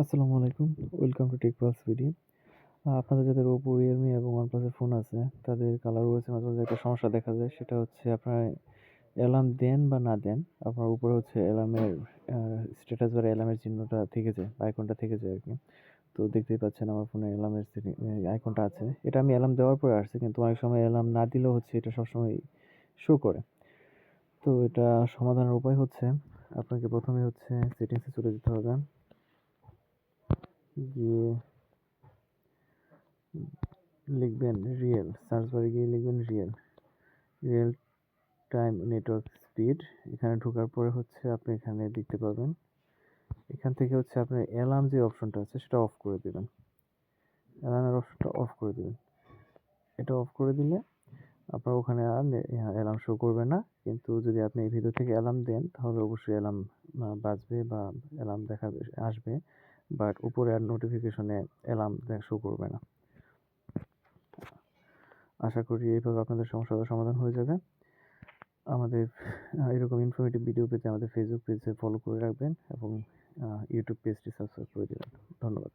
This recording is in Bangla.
আসসালামু আলাইকুম। Welcome to tech pulse video. আপনাদের যাদের Oppo, Realme এবং OnePlus এর ফোন আছে, তাদের কালার OS এ মাঝে, মাঝে একটা সমস্যা দেখা যায়। সেটা হচ্ছে আপনার অ্যালার্ম দেন বা না দেন, আপনার উপরে হচ্ছে অ্যালার্মের স্ট্যাটাস বারে অ্যালার্মের চিহ্নটা থেকে যায়, আইকনটা থেকে যায় আরকি। তো দেখতেই পাচ্ছেন আমার ফোনে অ্যালার্মের আইকনটা আছে। এটা আমি অ্যালার্ম দেওয়ার পরে আসছে, কিন্তু অনেক সময় অ্যালার্ম না দিলেও হচ্ছে এটা সবসময় শো করে। তো এটা সমাধানের উপায় হচ্ছে আপনাকে ১ম এ হচ্ছে সেটিংস এ চলে যেতে হবে। গিয়ে লিখবেন রিয়েল, সার্চ বারে গিয়ে লিখবেন রিয়েল টাইম নেটওয়ার্ক স্পিড। এখানে ঢোকার পরে হচ্ছে আপনি এখানে দেখতে পাবেন, এখান থেকে হচ্ছে আপনার অ্যালার্ম যে অপশনটা আছে সেটা অফ করে দেবেন। অ্যালার্মের অপশনটা অফ করে দেবেন। এটা অফ করে দিলে আপনার ওখানে আর অ্যালার্ম শো করবে না। কিন্তু যদি আপনি এই ভিতর থেকে অ্যালার্ম দেন তাহলে অবশ্যই অ্যালার্ম বাজবে বা অ্যালার্ম দেখাবে, আসবে। বাট উপরে আর নোটিফিকেশনে অ্যালার্ম শো করবে না। আশা করি এইভাবে আপনাদের সমস্যার সমাধান হয়ে যাবে। আমাদের এরকম ইনফরমেটিভ ভিডিও পেতে আমাদের ফেসবুক পেজে ফলো করে রাখবেন এবং ইউটিউব পেজটি সাবস্ক্রাইব করে দেবেন। ধন্যবাদ।